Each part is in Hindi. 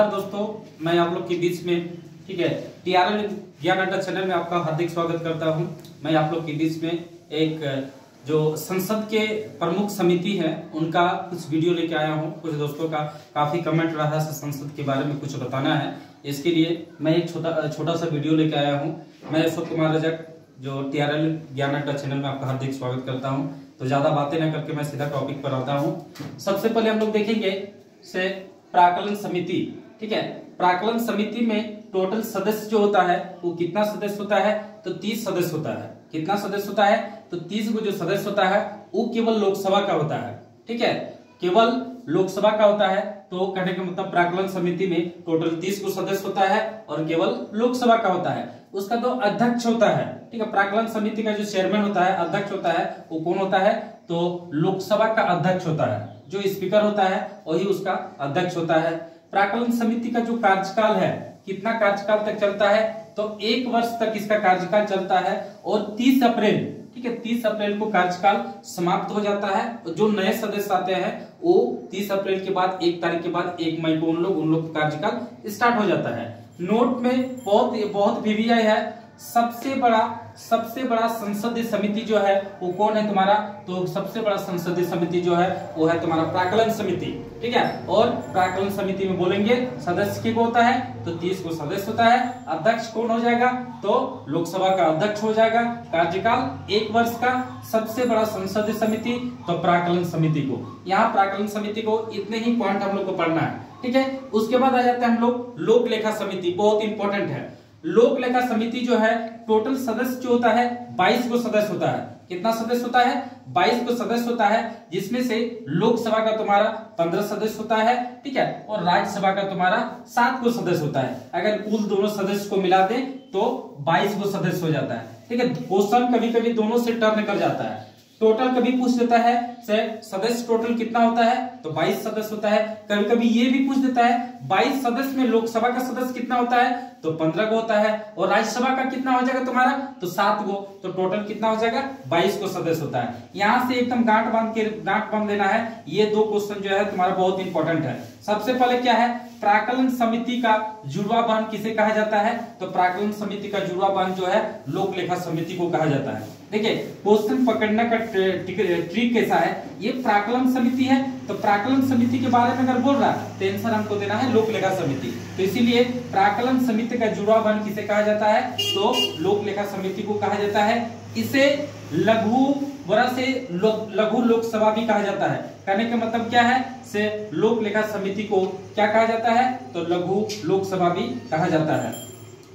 दोस्तों, मैं आप लोग के बीच में ठीक है टीआरएल ज्ञान अड्डा चैनल में आपका हार्दिक स्वागत करता हूं। मैं आप लोग के बीच में एक जो संसद के प्रमुख समिति है उनका कुछ वीडियो लेके आया हूं। कुछ दोस्तों का काफी कमेंट रहा है संसद के बारे में कुछ बताना है, इसके लिए मैं एक छोटा सा वीडियो लेके आया हूँ। मैं अशोक कुमार रजक जो टीआरएल ज्ञान अड्डा चैनल में आपका हार्दिक स्वागत करता हूँ। तो ज्यादा बातें न करके मैं सीधा टॉपिक पर आता हूँ। सबसे पहले हम लोग देखेंगे से प्राक्कलन समिति। ठीक है, प्राक्कलन समिति में टोटल सदस्य जो होता है वो कितना सदस्य होता है? तो 30 सदस्य होता है। कितना सदस्य होता है? तो 30 को जो सदस्य होता है वो केवल लोकसभा का होता है। ठीक है, केवल लोकसभा का होता है। तो कहने का मतलब प्राक्कलन समिति में टोटल 30 को सदस्य होता है और केवल लोकसभा का होता है। उसका तो अध्यक्ष होता है। ठीक है, प्राक्कलन समिति का जो चेयरमैन होता है, अध्यक्ष होता है, वो कौन होता है? तो लोकसभा का अध्यक्ष होता है। जो स्पीकर होता है वही उसका अध्यक्ष होता है। प्राक्कलन समिति का जो कार्यकाल है, कितना कार्यकाल तक चलता है? तो 1 वर्ष तक इसका कार्यकाल चलता है और 30 अप्रैल, ठीक है, 30 अप्रैल को कार्यकाल समाप्त हो जाता है। जो नए सदस्य आते हैं वो 30 अप्रैल के बाद 1 तारीख के बाद 1 मई को उन लोग का कार्यकाल स्टार्ट हो जाता है। नोट में बहुत वीवीआई है। सबसे बड़ा संसदीय समिति जो है वो कौन है तुम्हारा? तो सबसे बड़ा संसदीय समिति जो है वो है तुम्हारा प्राक्कलन समिति। ठीक है, और प्राक्कलन समिति में बोलेंगे सदस्य के को होता है? तो 30 को सदस्य होता है। अध्यक्ष कौन हो जाएगा? तो लोकसभा का अध्यक्ष हो जाएगा। कार्यकाल 1 वर्ष का। सबसे बड़ा संसदीय समिति तो प्राक्कलन समिति को। यहाँ प्राक्कलन समिति को इतने ही पॉइंट हम लोग को पढ़ना है। ठीक है, उसके बाद आ जाते हैं हम लोग लोक लेखा समिति। बहुत इंपॉर्टेंट है। लोक लेखा समिति जो है टोटल सदस्य जो होता है 22 को सदस्य होता है। कितना सदस्य होता है? 22 को सदस्य होता है, जिसमें से लोकसभा का तुम्हारा 15 सदस्य होता है। ठीक है, और राज्यसभा का तुम्हारा 7 को सदस्य होता है। अगर कुल दोनों सदस्य को मिला दे तो 22 को सदस्य हो जाता है। ठीक है, क्वेश्चन कभी कभी दोनों से टर्न कर जाता है। टोटल कभी पूछ देता है से सदस्य टोटल कितना होता है? तो 22 सदस्य होता है। कभी कभी ये भी पूछ देता है 22 सदस्य में लोकसभा का सदस्य कितना होता है? तो 15 को होता है। और राज्यसभा का कितना हो जाएगा तुम्हारा? तो 7 को। तो टोटल कितना हो जाएगा? 22 को सदस्य होता है। यहां से एकदम गांठ बांध लेना है। ये 2 क्वेश्चन जो है तुम्हारा बहुत इंपॉर्टेंट है। सबसे पहले क्या है? प्राक्कलन समिति का जुड़वा बहन किसे कहा जाता है? तो प्राक्कलन समिति का जुड़वा बहन जो है लोक लेखा समिति को कहा जाता है। देखिए, क्वेश्चन पकड़ने का ट्रिक कैसा है? ये प्राक्कलन समिति है, तो प्राक्कलन समिति के बारे में अगर बोल रहा है तो आंसर हमको देना है लोक लेखा समिति। तो इसीलिए प्राक्कलन समिति का जुड़वा बहन किसे कहा जाता है? तो लोक लेखा समिति को कहा जाता है। इसे लघु लोकसभा भी कहा जाता है। कहने का मतलब क्या है? से लोक लेखा समिति को क्या कहा जाता है? तो लघु लोकसभा भी कहा जाता है।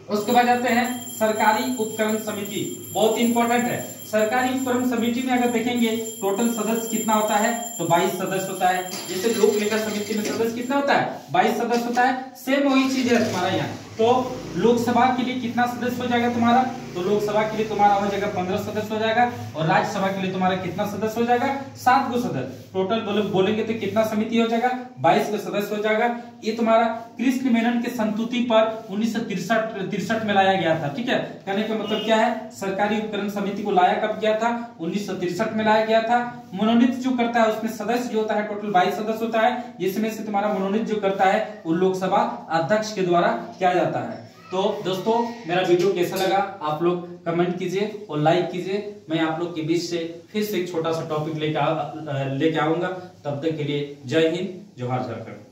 उसके बाद जाते हैं सरकारी उपकरण समिति। बहुत इंपॉर्टेंट है। सरकारी उपकरण समिति में अगर देखेंगे टोटल सदस्य कितना होता है? तो 22 सदस्य होता है। जैसे लोक लेखा समिति में सदस्य कितना होता है? 22 सदस्य होता है। सेम वही चीज है तुम्हारा यहाँ। तो लोकसभा के लिए कितना सदस्य हो जाएगा तुम्हारा? तो लोकसभा के लिए तुम्हारा हो जाएगा 15 सदस्य हो जाएगा। और राज्यसभा के लिए तुम्हारा कितना सदस्य हो जाएगा? 7 को सदस्य। टोटल बोलेंगे तो कितना समिति हो जाएगा? 22 का सदस्य हो जाएगा। ये तुम्हारा कृष्ण मेनन के संस्तुति पर 1963 में लाया गया था। ठीक है, कहने का मतलब क्या है? सरकारी उपकरण समिति को लाया कब गया था? 1963 में लाया गया था। मनोनीत जो करता है उसमें सदस्य जो होता है टोटल 22 सदस्य होता है, जिसमें से तुम्हारा मनोनीत जो करता है वो लोकसभा अध्यक्ष के द्वारा किया जाता है। तो दोस्तों, मेरा वीडियो कैसा लगा आप लोग कमेंट कीजिए और लाइक कीजिए। मैं आप लोग के बीच से फिर से एक छोटा सा टॉपिक लेके आऊंगा। तब तक के लिए जय हिंद, जोहार झारखंड।